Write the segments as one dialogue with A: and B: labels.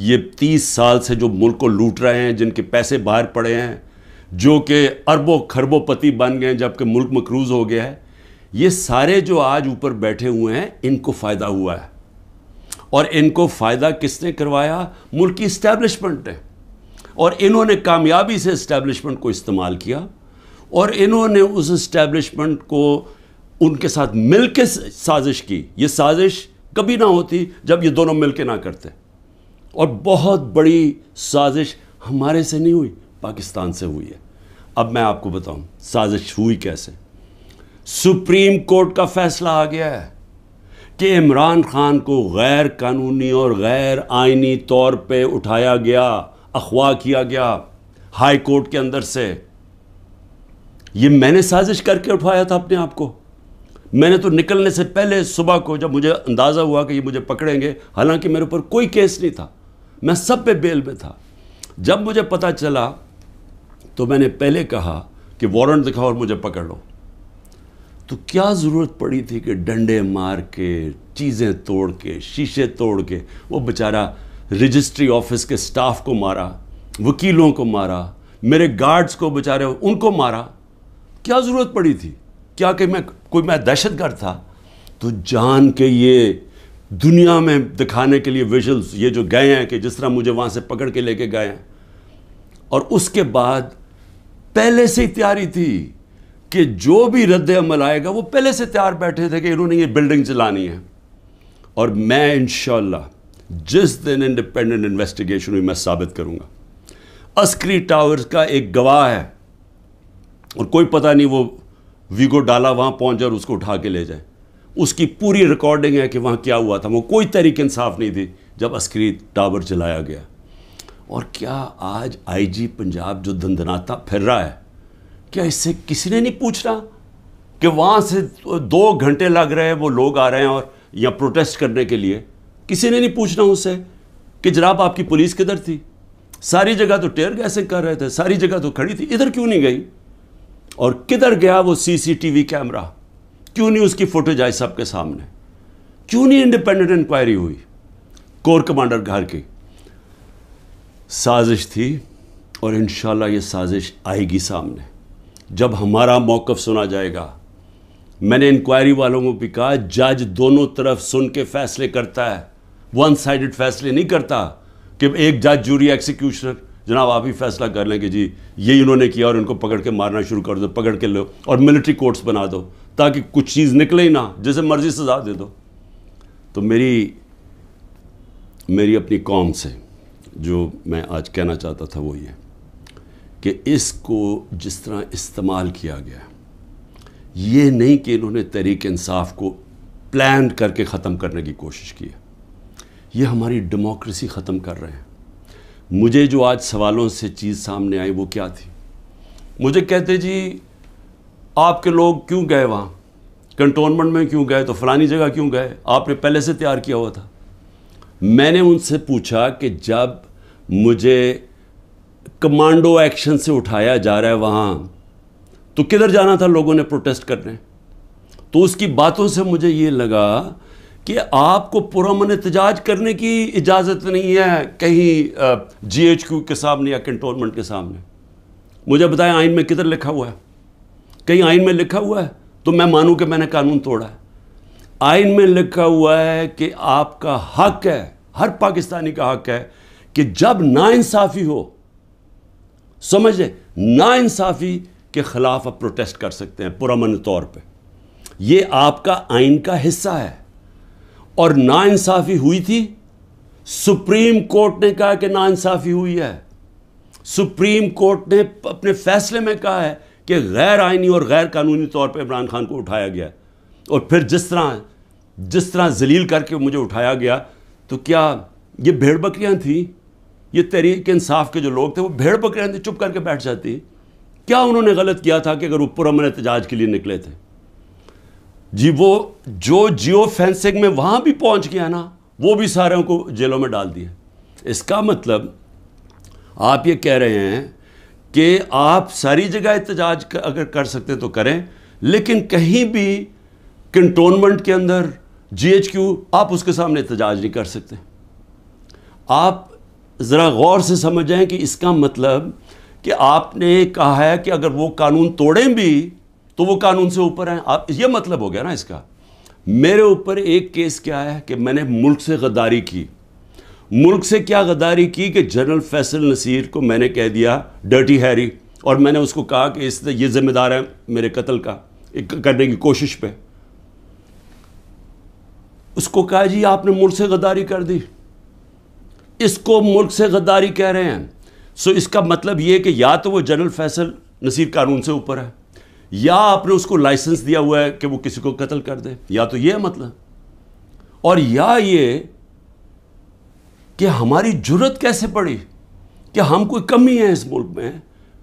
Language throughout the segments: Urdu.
A: یہ 30 سال سے جو ملک کو لوٹ رہے ہیں، جن کے پیسے باہر پڑے ہیں، جو کہ اربوں کھربوں پتی بن گئے جبکہ ملک مقروض ہو گیا ہے، یہ سارے جو آج اوپر بیٹھے ہوئے ہیں ان کو فائدہ ہوا ہے. اور ان کو فائدہ کس نے کروایا؟ ملک کی اسٹیبلشمنٹ نے. اور انہوں نے کامیابی سے اسٹیبلشمنٹ کو استعمال کیا، اور انہوں نے اس اسٹیبلشمنٹ کو ان کے ساتھ مل کے سازش کی. یہ سازش کبھی نہ ہوتی جب یہ دونوں مل کے نہ کرتے. اور بہت بڑی سازش ہمارے سے نہیں ہوئی، پاکستان سے ہوئی ہے. اب میں آپ کو بتاؤں سازش ہوئی کیسے. سپریم کورٹ کا فیصلہ آ گیا ہے کہ عمران خان کو غیر قانونی اور غیر آئینی طور پہ اٹھایا گیا، اغوا کیا گیا ہائی کورٹ کے اندر سے. یہ میں نے سازش کر کے اٹھوایا تھا اپنے آپ کو. میں نے تو نکلنے سے پہلے صبح کو جب مجھے اندازہ ہوا کہ یہ مجھے پکڑیں گے، حالانکہ میرے اوپر کوئی کیس نہیں تھا، میں سب پہ بیل میں تھا، جب مجھے پتہ چلا تو میں نے پہلے کہا کہ وارنٹ دکھاؤ اور مجھے پکڑ لو. تو کیا ضرورت پڑی تھی کہ ڈنڈے مار کے، چیزیں توڑ کے، شیشے توڑ کے، وہ بیچارہ رجسٹری آفس کے سٹاف کو مارا، وکیلوں کو مارا، میرے گارڈز کو بیچارے ان کو مارا. کیا ضرورت پڑی تھی؟ کیا کہ میں دہشت گرد تھا؟ تو جان کے یہ دنیا میں دکھانے کے لیے ویژلز یہ جو گئے ہیں کہ جس طرح مجھے وہاں سے پکڑ کے لے کے گئے ہیں. اور اس کے بعد پہلے سے ہی تیاری تھی کہ جو بھی رد عمل آئے گا وہ پہلے سے تیار بیٹھے تھے کہ انہوں نے یہ بلڈنگ چلانی ہے. اور میں انشاءاللہ جس دن انڈیپینڈنٹ انویسٹیگیشن ہوئی میں ثابت کروں گا. عسکری ٹاورز کا ایک گواہ ہے اور کوئی پتہ نہیں وہ ویگو ڈالا وہاں پہنچ جائے اور اس کو اٹھا کے لے جائے. اس کی پوری ریکارڈنگ ہے کہ وہاں کیا ہوا تھا. وہ کوئی تحریک انصاف نہیں تھی جب عسکری ٹاور جلایا گیا. اور کیا آج آئی جی پنجاب جو دندناتا پھر رہا ہے، کیا اس سے کسی نے نہیں پوچھ رہا کہ وہاں سے 2 گھنٹے لگ رہے ہیں، وہ لوگ آ رہے ہیں اور یا پروٹیسٹ کرنے کے لیے؟ کسی نے نہیں پوچھنا اس سے کہ جناب آپ کی پولیس کدھر تھی؟ ساری جگہ تو ٹیئر گیسنگ کر رہے تھے، ساری جگہ تو کھڑی تھی، ادھر کیوں نہیں گئی؟ اور کدھر گیا وہ سی سی ٹی وی کیمرہ؟ کیوں نہیں اس کی فوٹیج آئی سب کے سامنے؟ کیوں نہیں انڈیپینڈنٹ انکوائری ہوئی؟ کور کمانڈر گھر کی سازش تھی، اور انشاءاللہ یہ سازش آئے گی سامنے جب ہمارا موقف سنا جائے گا. میں نے انکوائری والوں کو بھی کہا جج دونوں طرف سن کے فیصلے کرتا ہے، ون سائیڈڈ فیصلے نہیں کرتا کہ ایک جج جوری ایکسیکیوشنر جناب آپ ہی فیصلہ کر لیں کہ جی یہی انہوں نے کیا اور ان کو پکڑ کے مارنا شروع کر دو، پکڑ کے لو اور ملٹری کورٹس بنا دو تاکہ کچھ چیز نکلے ہی نہ، جیسے مرضی سزا دے دو. تو میری اپنی قوم سے جو میں آج کہنا چاہتا تھا وہ یہ کہ اس کو جس طرح استعمال کیا گیا، یہ نہیں کہ انہوں نے تحریک انصاف کو پلان کر کے ختم کرنے کی کوشش کی ہے. یہ ہماری ڈیموکریسی ختم کر رہے ہیں. مجھے جو آج سوالوں سے چیز سامنے آئی وہ کیا تھی؟ مجھے کہتے جی آپ کے لوگ کیوں گئے وہاں، کنٹونمنٹ میں کیوں گئے، تو فلانی جگہ کیوں گئے، آپ نے پہلے سے تیار کیا ہوا تھا. میں نے ان سے پوچھا کہ جب مجھے کمانڈو ایکشن سے اٹھایا جا رہا ہے وہاں تو کدھر جانا تھا لوگوں نے پروٹیسٹ کرنے؟ تو اس کی باتوں سے مجھے یہ لگا کہ آپ کو پرامن احتجاج کرنے کی اجازت نہیں ہے کہیں جی ایچ کیو کے سامنے یا کنٹونمنٹ کے سامنے. مجھے بتائیں آئین میں کدھر لکھا ہوا ہے؟ کہیں آئین میں لکھا ہوا ہے تو میں مانوں کہ میں نے قانون توڑا ہے. آئین میں لکھا ہوا ہے کہ آپ کا حق ہے، ہر پاکستانی کا حق ہے کہ جب ناانصافی ہو، سمجھے، ناانصافی کے خلاف آپ پروٹیسٹ کر سکتے ہیں پرامن طور پہ. یہ آپ کا آئین کا حصہ ہے. اور ناانصافی ہوئی تھی، سپریم کورٹ نے کہا کہ ناانصافی ہوئی ہے. سپریم کورٹ نے اپنے فیصلے میں کہا ہے کہ غیر آئینی اور غیر قانونی طور پہ عمران خان کو اٹھایا گیا. اور پھر جس طرح ذلیل کر کے مجھے اٹھایا گیا، تو کیا یہ بھیڑ بکریاں تھیں؟ یہ تحریک انصاف کے جو لوگ تھے وہ بھیڑ بکریاں تھیں، چپ کر کے بیٹھ جاتی؟ کیا انہوں نے غلط کیا تھا کہ اگر وہ پرامن احتجاج کے لیے نکلے تھے؟ جی وہ جو جیو فینسنگ میں وہاں بھی پہنچ گیا نا، وہ بھی ساروں کو جیلوں میں ڈال دیا. اس کا مطلب آپ یہ کہہ رہے ہیں کہ آپ ساری جگہ احتجاج اگر کر سکتے تو کریں، لیکن کہیں بھی کنٹونمنٹ کے اندر جی ایچ کیو آپ اس کے سامنے احتجاج نہیں کر سکتے. آپ ذرا غور سے سمجھیں کہ اس کا مطلب کہ آپ نے کہا ہے کہ اگر وہ قانون توڑیں بھی تو وہ قانون سے اوپر ہیں. آپ یہ مطلب ہو گیا نا اس کا. میرے اوپر ایک کیس کیا ہے کہ میں نے ملک سے غداری کی. ملک سے کیا غداری کی کہ جنرل فیصل نصیر کو میں نے کہہ دیا ڈرٹی ہیری, اور میں نے اس کو کہا کہ یہ ذمہ دار ہے میرے قتل کا کرنے کی کوشش پہ. اس کو کہا جی آپ نے ملک سے غداری کر دی. اس کو ملک سے غداری کہہ رہے ہیں. سو اس کا مطلب یہ کہ یا تو وہ جنرل فیصل نصیر قانون سے اوپر ہے, یا آپ نے اس کو لائسنس دیا ہوا ہے کہ وہ کسی کو قتل کر دے, یا تو یہ مطلب, اور یا یہ کہ ہماری جرت کیسے پڑی, کہ ہم کوئی کمی ہے اس ملک میں,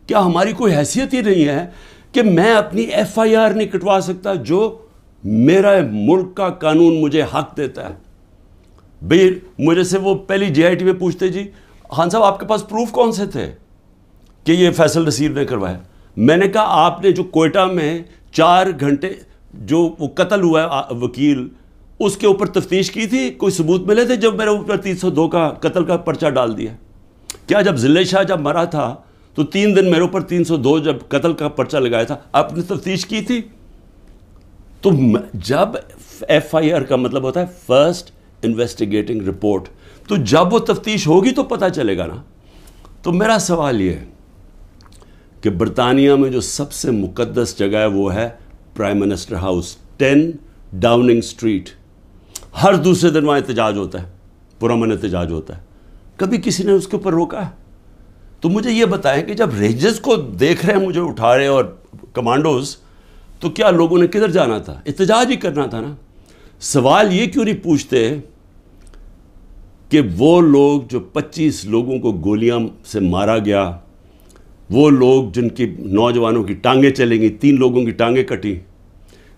A: کیا ہماری کوئی حیثیت ہی نہیں ہے کہ میں اپنی ایف آئی آر نہیں کٹوا سکتا جو میرا ملک کا قانون مجھے حق دیتا ہے. بھئی مجھے سے وہ پہلی جے آئی ٹی میں پوچھتے جی خان صاحب آپ کے پاس پروف کون سے تھے کہ یہ فیصل نصیر نے کروایا. میں نے کہا آپ نے جو کوئٹہ میں 4 گھنٹے جو وہ قتل ہوا ہے وکیل, اس کے اوپر تفتیش کی تھی, کوئی ثبوت ملے تھے جب میرے اوپر 302 کا قتل کا پرچہ ڈال دیا؟ کیا جب ذلِ شاہ جب مرا تھا تو 3 دن میرے اوپر 302 جب قتل کا پرچہ لگایا تھا, آپ نے تفتیش کی تھی؟ تو جب ایف آئی آر کا مطلب ہوتا ہے فرسٹ انویسٹیگیٹنگ رپورٹ, تو جب وہ تفتیش ہوگی تو پتہ چلے گا نا. تو میرا سوال یہ ہے کہ برطانیہ میں جو سب سے مقدس جگہ ہے وہ ہے prime minister house, 10 Downing Street. ہر دوسرے دن وہاں احتجاج ہوتا ہے, پرامن احتجاج ہوتا ہے. کبھی کسی نے اس کے اوپر روکا ہے؟ تو مجھے یہ بتائیں کہ جب رینجرز کو دیکھ رہے ہیں مجھے اٹھا رہے اور کمانڈوز, تو کیا لوگوں نے کدھر جانا تھا؟ احتجاج ہی کرنا تھا نا. سوال یہ کیوں نہیں پوچھتے کہ وہ لوگ جو 25 لوگوں کو گولیاں سے مارا گیا, وہ لوگ جن کی نوجوانوں کی ٹانگیں چلیں گی, 3 لوگوں کی ٹانگیں کٹی,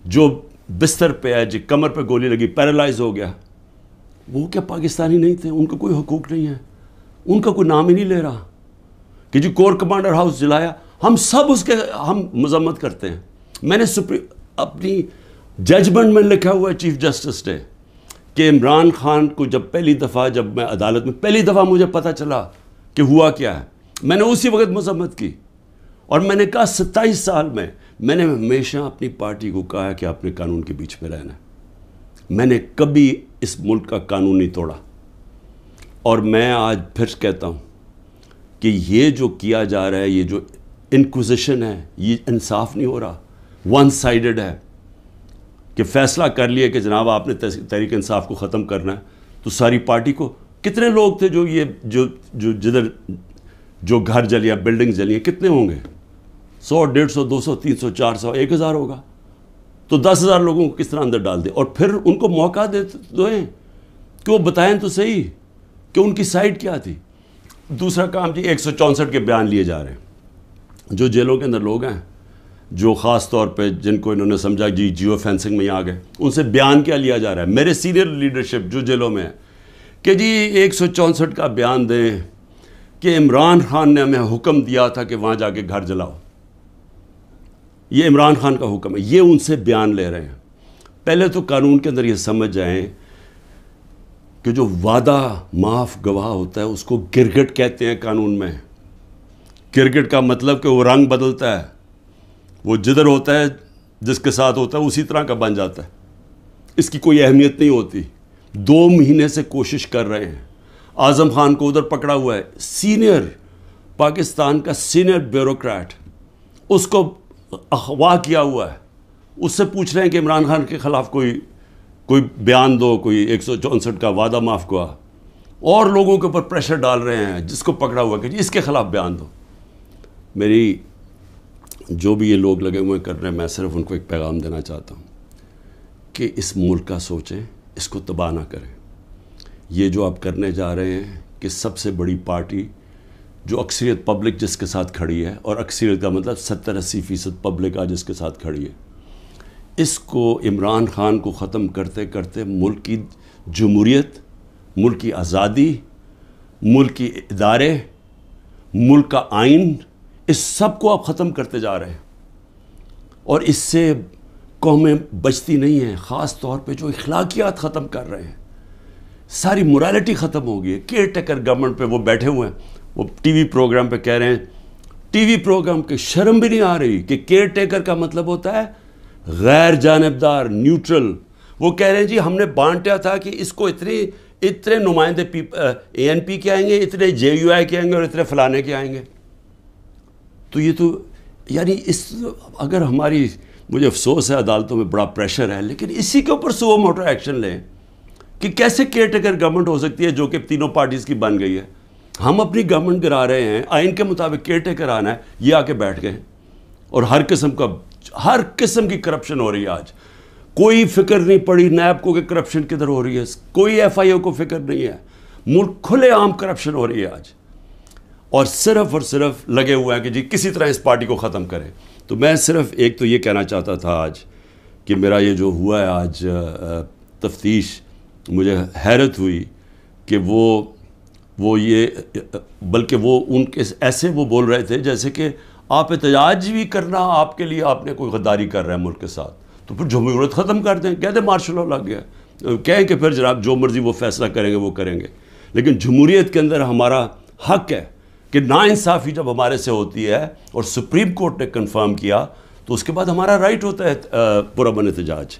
A: جو بستر پہ ہے, جو کمر پہ گولی لگی پیرالائز ہو گیا, وہ کیا پاکستانی نہیں تھے؟ ان کو کوئی حقوق نہیں ہے, ان کا کوئی نام ہی نہیں لے رہا کہ جی کور کمانڈر ہاؤس جلایا. ہم سب اس کے ہم مذمت کرتے ہیں. میں نے اپنی ججمنٹ میں لکھا ہوا ہے چیف جسٹس نے کہ عمران خان کو جب پہلی دفعہ, جب میں عدالت میں پہلی دفعہ مجھے پتہ چلا کہ ہوا کیا ہے, میں نے اسی وقت مذمت کی, اور میں نے کہا 27 سال میں نے ہمیشہ اپنی پارٹی کو کہا ہے کہ اپنے قانون کے بیچ میں رہنا ہے. میں نے کبھی اس ملک کا قانون نہیں توڑا, اور میں آج پھر کہتا ہوں کہ یہ جو کیا جا رہا ہے, یہ جو انکوزیشن ہے, یہ انصاف نہیں ہو رہا, ون سائیڈڈ ہے. کہ فیصلہ کر لیا کہ جناب آپ نے تحریک انصاف کو ختم کرنا ہے, تو ساری پارٹی کو, کتنے لوگ تھے جو یہ جو جدھر جو گھر جلیا, بلڈنگ جلی ہیں, کتنے ہوں گے؟ 100, 150, 200, 300, 400, 1000 ہوگا. تو 10,000 لوگوں کو کس طرح اندر ڈال دیں, اور پھر ان کو موقع دیں کہ وہ بتائیں تو صحیح کہ ان کی سائڈ کیا تھی. دوسرا کام جی 164 کے بیان لیے جا رہے ہیں. جو جیلوں کے اندر لوگ ہیں, جو خاص طور پہ جن کو انہوں نے سمجھا جی جیو فینسنگ میں آ گئے, ان سے بیان کیا لیا جا رہا ہے؟ میرے سینئر لیڈرشپ جو جیلوں میں ہے کہ جی 164 کا بیان دیں کہ عمران خان نے ہمیں حکم دیا تھا کہ وہاں جا کے گھر جلاؤ. یہ عمران خان کا حکم ہے, یہ ان سے بیان لے رہے ہیں. پہلے تو قانون کے اندر یہ سمجھ جائیں کہ جو وعدہ معاف گواہ ہوتا ہے اس کو گرگٹ کہتے ہیں قانون میں. گرگٹ کا مطلب کہ وہ رنگ بدلتا ہے, وہ جدھر ہوتا ہے جس کے ساتھ ہوتا ہے اسی طرح کا بن جاتا ہے, اس کی کوئی اہمیت نہیں ہوتی. 2 مہینے سے کوشش کر رہے ہیں. اعظم خان کو ادھر پکڑا ہوا ہے, سینئر پاکستان کا سینئر بیوروکریٹ, اس کو اغوا کیا ہوا ہے. اس سے پوچھ رہے ہیں کہ عمران خان کے خلاف کوئی بیان دو, کوئی 164 کا وعدہ معاف گواہ, اور لوگوں کے اوپر پریشر ڈال رہے ہیں جس کو پکڑا ہوا کہ جی اس کے خلاف بیان دو. میری جو بھی یہ لوگ لگے ہوئے کر رہے ہیں, میں صرف ان کو ایک پیغام دینا چاہتا ہوں کہ اس ملک کا سوچیں, اس کو تباہ نہ کریں. یہ جو آپ کرنے جا رہے ہیں کہ سب سے بڑی پارٹی جو اکثریت پبلک جس کے ساتھ کھڑی ہے, اور اکثریت کا مطلب 70-80% پبلک آج جس کے ساتھ کھڑی ہے, اس کو عمران خان کو ختم کرتے کرتے ملک کی جمہوریت, ملک کی آزادی, ملک کی ادارے, ملک کا آئین, اس سب کو آپ ختم کرتے جا رہے ہیں. اور اس سے قومیں بچتی نہیں ہیں, خاص طور پہ جو اخلاقیات ختم کر رہے ہیں. ساری morality ختم ہو گئی ہے. کیئر ٹیکر گورنمنٹ پہ وہ بیٹھے ہوئے ہیں, وہ ٹی وی پروگرام پہ کہہ رہے ہیں, ٹی وی پروگرام کے شرم بھی نہیں آ رہی کہ کیئر ٹیکر کا مطلب ہوتا ہے غیر جانبدار, نیوٹرل. وہ کہہ رہے ہیں جی ہم نے بانٹا تھا کہ اس کو اتنے نمائندے اے این پی کے آئیں گے, اتنے جے یو آئی کے آئیں گے اور اتنے فلانے کے آئیں گے. تو یہ تو یعنی اگر ہماری, مجھے افسوس ہے عدالتوں میں بڑا پریشر ہے, لیکن اسی کے اوپر سو موٹر ایکشن لیں کہ کیسے کیئر ٹیکر گورنمنٹ ہو سکتی ہے جو کہ تینوں پارٹیز کی بن گئی ہے. ہم اپنی گورنمنٹ گرا رہے ہیں, آئین کے مطابق کیئر ٹیکر آنا ہے, یہ آ کے بیٹھ گئے اور ہر قسم کی کرپشن ہو رہی ہے. آج کوئی فکر نہیں پڑی نیب کو کہ کرپشن کدھر ہو رہی ہے, کوئی ایف آئی او کو فکر نہیں ہے. ملک کھلے عام کرپشن ہو رہی ہے آج, اور صرف لگے ہوئے ہیں کہ جی کسی طرح اس پارٹی کو ختم کریں. تو میں صرف ایک تو یہ کہنا چاہتا تھا آج کہ میرا یہ جو ہوا ہے آج تفتیش, مجھے حیرت ہوئی کہ وہ یہ, بلکہ وہ ان کے ایسے وہ بول رہے تھے جیسے کہ آپ احتجاج بھی کرنا آپ کے لیے آپ نے کوئی غداری کر رہا ہے ملک کے ساتھ, تو پھر جمہوریت ختم کر دیں, کہہ دیں مارشل لا لگ گیا, کہیں کہ پھر جناب جو مرضی وہ فیصلہ کریں گے وہ کریں گے. لیکن جمہوریت کے اندر ہمارا حق ہے کہ ناانصافی جب ہمارے سے ہوتی ہے اور سپریم کورٹ نے کنفرم کیا تو اس کے بعد ہمارا رائٹ ہوتا ہے پرامن احتجاج.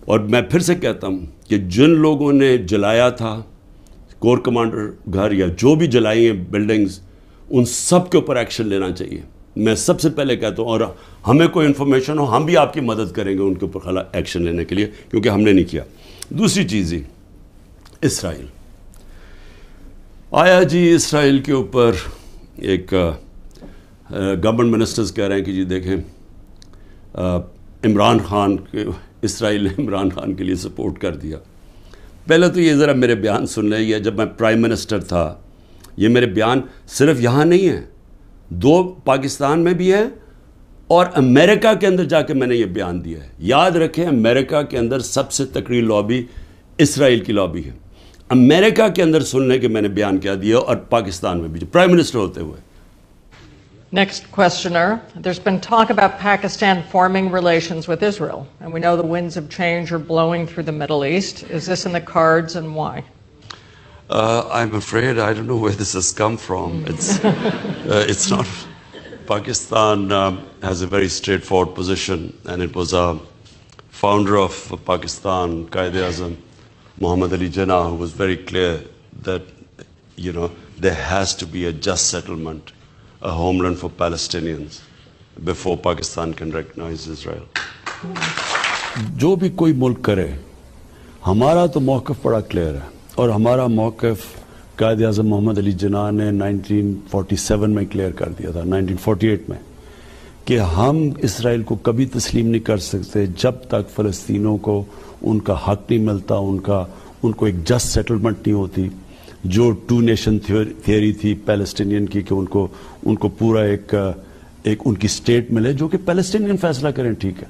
A: اور میں پھر سے کہتا ہوں کہ جن لوگوں نے جلایا تھا کور کمانڈر گھر یا جو بھی جلائی ہیں بلڈنگز, ان سب کے اوپر ایکشن لینا چاہیے. میں سب سے پہلے کہتا ہوں, اور ہمیں کوئی انفارمیشن ہو ہم بھی آپ کی مدد کریں گے ان کے اوپر ایکشن لینے کے لیے, کیونکہ ہم نے نہیں کیا. دوسری چیز ہی اسرائیل آیا جی, اسرائیل کے اوپر ایک گورنمنٹ منسٹرز کہہ رہے ہیں کہ جی دیکھیں عمران خان کے, اسرائیل نے عمران خان کے لیے سپورٹ کر دیا. پہلے تو یہ ذرا میرے بیان سن لیں, یہ جب میں پرائم منسٹر تھا, یہ میرے بیان صرف یہاں نہیں ہیں, 2 پاکستان میں بھی ہیں اور امریکہ کے اندر جا کے میں نے یہ بیان دیا ہے. یاد رکھیں امریکہ کے اندر سب سے تکڑی لابی اسرائیل کی لابی ہے. امریکہ کے اندر سننے کے میں نے بیان کیا دیا, اور پاکستان میں بھی پرائم منسٹر ہوتے ہوئے.
B: Next questioner. There's been talk about Pakistan forming relations with Israel, and we know the winds of change are blowing through the Middle East. Is this in the cards, and why?
A: I'm afraid I don't know where this has come from. It's not. Pakistan has a very straightforward position, and it was a founder of Pakistan, Quaid-e-Azam, Muhammad Ali Jinnah, who was very clear that, there has to be a just settlement, a homeland for Palestinians, before Pakistan can recognize Israel. جو بھی کوئی ملک کرے, ہمارا تو موقف بڑا کلیئر ہے, اور ہمارا موقف قائد اعظم محمد علی جناح نے 1947 میں کلیئر کر دیا تھا, 1948 میں, کہ ہم اسرائیل کو کبھی تسلیم نہیں کر سکتے جب تک فلسطینوں کو ان کا حق نہیں ملتا, ان کو ایک جسٹ سیٹلمنٹ نہیں ہوتی. جو 2 نیشن تھیوری تھی پیلسٹینین کی کہ ان کو پورا ایک ان کی اسٹیٹ ملے جو کہ پیلسٹینین فیصلہ کریں, ٹھیک ہے.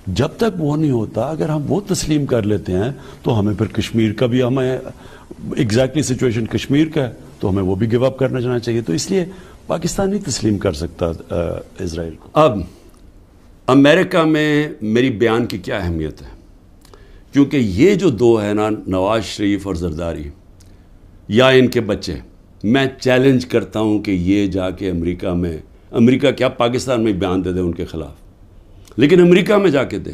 A: جب تک وہ نہیں ہوتا, اگر ہم وہ تسلیم کر لیتے ہیں تو ہمیں پھر کشمیر کا بھی, ہمیں ایگزیکٹلی سچویشن کشمیر کا ہے تو ہمیں وہ بھی گیو اپ کرنا چاہنا چاہیے. تو اس لیے پاکستان نہیں تسلیم کر سکتا اسرائیل کو. اب امریکہ میں میری بیان کی کیا اہمیت ہے, کیونکہ یہ جو 2 ہیں نا, نواز شریف اور زرداری یا ان کے بچے, میں چیلنج کرتا ہوں کہ یہ جا کے امریکہ کیا پاکستان میں بیان دے دیں ان کے خلاف, لیکن امریکہ میں جا کے دیں.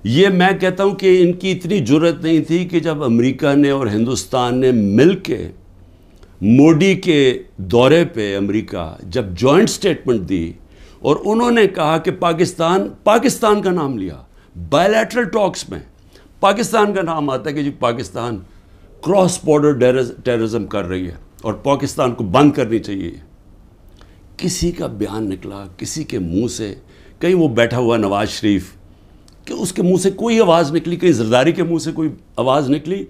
A: یہ میں کہتا ہوں کہ ان کی اتنی جرت نہیں تھی کہ جب امریکہ نے اور ہندوستان نے مل کے موڈی کے دورے پہ امریکہ جب جوائنٹ سٹیٹمنٹ دی اور انہوں نے کہا کہ پاکستان کا نام لیا, بائیلیٹرل ٹاکس میں پاکستان کا نام آتا ہے کہ جی پاکستان کراس بارڈر ٹیررزم کر رہی ہے اور پاکستان کو بند کرنی چاہیے. کسی کا بیان نکلا کسی کے منہ سے, کہیں وہ بیٹھا ہوا نواز شریف کہ اس کے منہ سے کوئی آواز نکلی, کہیں زرداری کے منہ سے کوئی آواز نکلی؟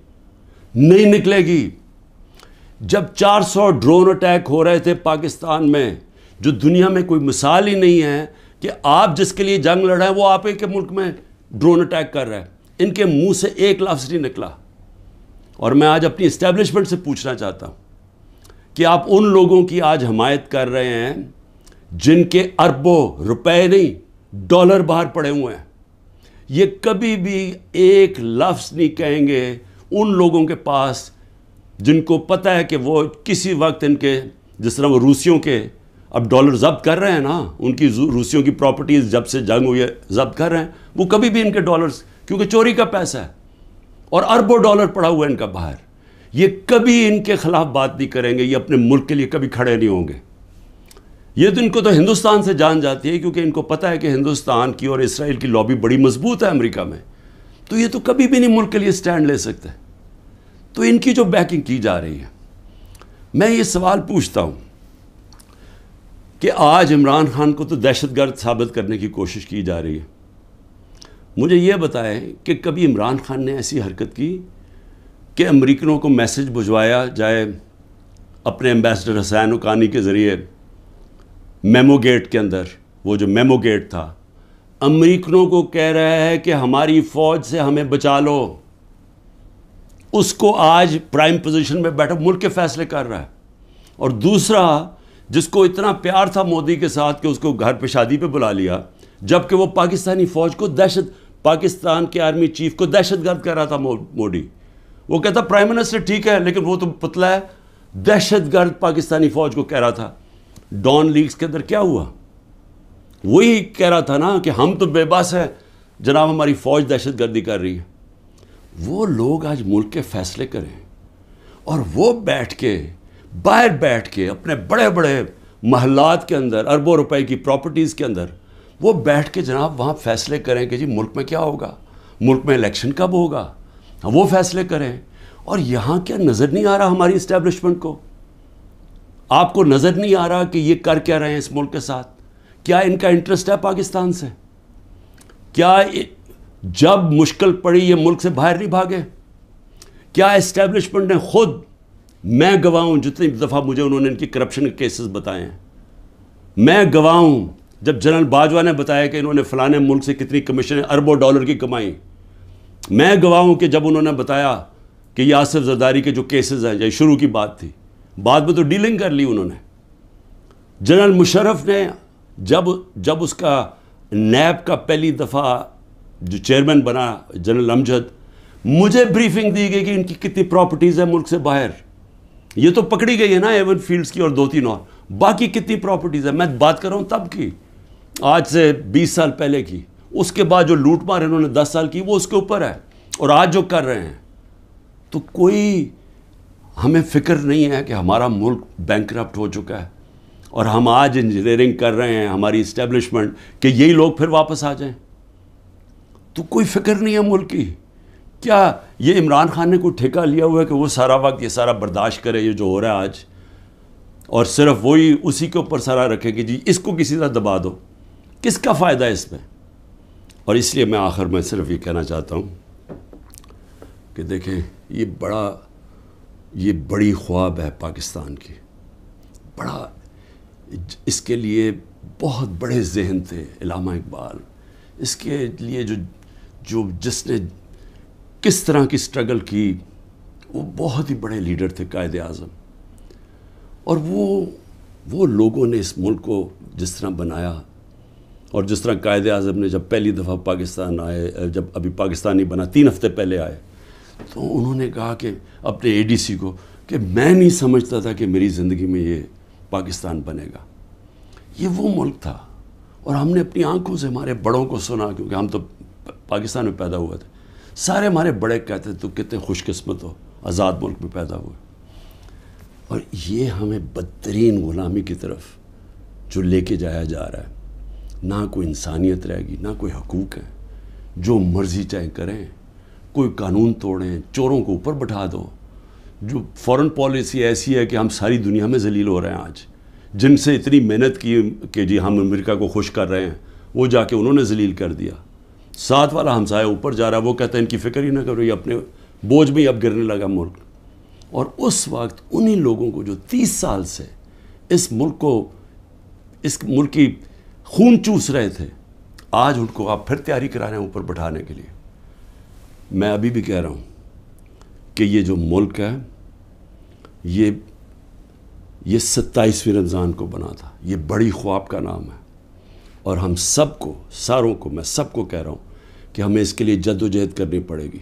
A: نہیں نکلے گی. جب 400 ڈرون اٹیک ہو رہے تھے پاکستان میں, جو دنیا میں کوئی مثال ہی نہیں ہے کہ آپ جس کے لیے جنگ لڑ رہے ہیں وہ آپ کے ملک میں ڈرون اٹیک کر رہے ہیں, ان کے منہ سے ایک لفظ نہیں نکلا. اور میں آج اپنی اسٹیبلشمنٹ سے پوچھنا چاہتا ہوں کہ آپ ان لوگوں کی آج حمایت کر رہے ہیں جن کے اربوں روپے نہیں ڈالر باہر پڑے ہوئے ہیں. یہ کبھی بھی ایک لفظ نہیں کہیں گے ان لوگوں کے پاس جن کو پتہ ہے کہ وہ کسی وقت ان کے، جس طرح وہ روسیوں کے اب ڈالر ضبط کر رہے ہیں نا، ان کی روسیوں کی پراپرٹیز جب سے جنگ ہوئی ہے ضبط کر رہے ہیں، وہ کبھی بھی ان کے ڈالرز، کیونکہ چوری کا پیسہ ہے اور اربوں ڈالر پڑا ہوا ہے ان کا باہر، یہ کبھی ان کے خلاف بات نہیں کریں گے، یہ اپنے ملک کے لیے کبھی کھڑے نہیں ہوں گے. یہ تو ان کو تو ہندوستان سے جان جاتی ہے، کیونکہ ان کو پتہ ہے کہ ہندوستان کی اور اسرائیل کی لابی بڑی مضبوط ہے امریکہ میں، تو یہ تو کبھی بھی نہیں ملک کے لیے سٹینڈ لے سکتے. تو ان کی جو بیکنگ کی جا رہی ہے، میں یہ سوال پوچھتا ہوں کہ آج عمران خان کو تو دہشت گرد ثابت کرنے کی کوشش کی جا رہی ہے. مجھے یہ بتائیں کہ کبھی عمران خان نے ایسی حرکت کی کہ امریکنوں کو میسج بھجوایا جائے اپنے ایمبیسڈر حسین حقانی کے ذریعے میمو گیٹ کے اندر، وہ جو میمو گیٹ تھا، امریکنوں کو کہہ رہا ہے کہ ہماری فوج سے ہمیں بچا لو، اس کو آج پرائم پوزیشن میں بیٹھا ملک کے فیصلے کر رہا ہے. اور دوسرا، جس کو اتنا پیار تھا مودی کے ساتھ کہ اس کو گھر پہ شادی پہ بلا لیا، جبکہ وہ پاکستانی فوج کو پاکستان کے آرمی چیف کو دہشت گرد کہہ رہا تھا مودی. وہ کہتا پرائم منسٹر ٹھیک ہے لیکن وہ تو پتلا ہے، دہشت گرد پاکستانی فوج کو کہہ رہا تھا. ڈان لیگز کے اندر کیا ہوا؟ وہی کہہ رہا تھا نا کہ ہم تو بے بس ہیں جناب، ہماری فوج دہشت گردی کر رہی ہے. وہ لوگ آج ملک کے فیصلے کریں اور وہ بیٹھ کے باہر بیٹھ کے اپنے بڑے بڑے محلات کے اندر، اربوں روپے کی پراپرٹیز کے اندر وہ بیٹھ کے جناب وہاں فیصلے کریں کہ جی ملک میں کیا ہوگا، ملک میں الیکشن کب ہوگا، وہ فیصلے کریں. اور یہاں کیا نظر نہیں آ رہا ہماری اسٹیبلشمنٹ کو؟ آپ کو نظر نہیں آ رہا کہ یہ کر کیا رہے ہیں اس ملک کے ساتھ؟ کیا ان کا انٹرسٹ ہے پاکستان سے؟ کیا جب مشکل پڑی یہ ملک سے باہر نہیں بھاگے؟ کیا اسٹیبلشمنٹ نے خود، میں گواہ ہوں جتنی دفعہ مجھے انہوں نے ان کی کرپشن کے کیسز بتائے ہیں، میں گواہ ہوں جب جنرل باجوہ نے بتایا کہ انہوں نے فلانے ملک سے کتنی کمیشن اربوں ڈالر کی کمائی، میں گواہ ہوں کہ جب انہوں نے بتایا کہ یہ آصف زرداری کے جو کیسز ہیں، یہ شروع کی بات تھی، بعد میں تو ڈیلنگ کر لی انہوں نے. جنرل مشرف نے جب اس کا نیب کا پہلی دفعہ جو چیئرمین بنا جنرل امجد، مجھے بریفنگ دی گئی کہ ان کی کتنی پراپرٹیز ہیں ملک سے باہر. یہ تو پکڑی گئی ہے نا ایون فیلڈز کی اور 2-3 اور، باقی کتنی پراپرٹیز ہیں؟ میں بات کر رہا ہوں تب کی، آج سے 20 سال پہلے کی. اس کے بعد جو لوٹ مار انہوں نے 10 سال کی وہ اس کے اوپر ہے، اور آج جو کر رہے ہیں. تو کوئی ہمیں فکر نہیں ہے کہ ہمارا ملک بینکرپٹ ہو چکا ہے اور ہم آج انجینئرنگ کر رہے ہیں ہماری اسٹیبلشمنٹ کہ یہی لوگ پھر واپس آ جائیں؟ تو کوئی فکر نہیں ہے ملک کی. کیا یہ عمران خان نے کوئی ٹھیکہ لیا ہوا ہے کہ وہ سارا وقت یہ سارا برداشت کرے یہ جو ہو رہا ہے آج، اور صرف وہی اسی کے اوپر سارا رکھے کہ جی اس کو کسی طرح دبا دو؟ کس کا فائدہ ہے اس میں؟ اور اس لیے میں آخر میں صرف یہ کہنا چاہتا ہوں کہ دیکھیں یہ بڑی خواب ہے پاکستان کی، بڑا، اس کے لیے بہت بڑے ذہن تھے علامہ اقبال، اس کے لیے جس نے کس طرح کی سٹرگل کی، وہ بہت ہی بڑے لیڈر تھے، قائد اعظم. اور وہ لوگوں نے اس ملک کو جس طرح بنایا، اور جس طرح قائد اعظم نے جب پہلی دفعہ پاکستان آئے، جب ابھی پاکستان نہیں بنا 3 ہفتے پہلے آئے، تو انہوں نے کہا کہ اپنے اے ڈی سی کو کہ میں نہیں سمجھتا تھا کہ میری زندگی میں یہ پاکستان بنے گا. یہ وہ ملک تھا، اور ہم نے اپنی آنکھوں سے ہمارے بڑوں کو سنا، کیونکہ ہم تو پاکستان میں پیدا ہوئے تھے. سارے ہمارے بڑے کہتے تو کتنے خوش قسمت ہو، آزاد ملک میں پیدا ہوئے. اور یہ ہمیں بدترین غلامی کی طرف جو لے کے جایا جا رہا ہے، نہ کوئی انسانیت رہے گی، نہ کوئی حقوق ہیں، جو مرضی چاہے کریں، کوئی قانون توڑیں، چوروں کو اوپر بٹھا دو. جو فورن پالیسی ایسی ہے کہ ہم ساری دنیا میں ذلیل ہو رہے ہیں آج، جن سے اتنی محنت کی کہ جی ہم امریکہ کو خوش کر رہے ہیں، وہ جا کے انہوں نے ذلیل کر دیا. ساتھ والا ہمسایہ اوپر جا رہا ہے، وہ کہتا ہے ان کی فکر ہی نہ کرو، یہ اپنے بوجھ میں ہی اب گرنے لگا ملک. اور اس وقت انہی لوگوں کو جو 30 سال سے اس ملک کی خون چوس رہے تھے، آج ان کو آپ پھر تیاری کرا رہے ہیں اوپر بٹھانے کے لیے. میں ابھی بھی کہہ رہا ہوں کہ یہ جو ملک ہے، یہ 27ویں رمضان کو بنا تھا، یہ بڑی خواب کا نام ہے. اور ہم سب کو، ساروں کو، میں سب کو کہہ رہا ہوں کہ ہمیں اس کے لیے جد و جہد کرنی پڑے گی.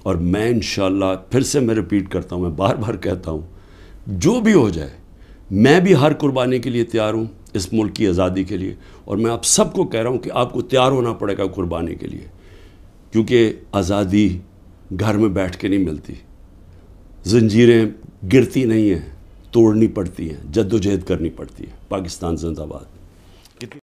A: اور میں انشاءاللہ پھر سے میں ریپیٹ کرتا ہوں، میں بار بار کہتا ہوں، جو بھی ہو جائے میں بھی ہر قربانی کے لیے تیار ہوں اس ملک کی آزادی کے لیے، اور میں آپ سب کو کہہ رہا ہوں کہ آپ کو تیار ہونا پڑے گا قربانی کے لیے، کیونکہ آزادی گھر میں بیٹھ کے نہیں ملتی، زنجیریں گرتی نہیں ہیں، توڑنی پڑتی ہیں، جد و جہد کرنی پڑتی ہے۔ پاکستان زندہ باد۔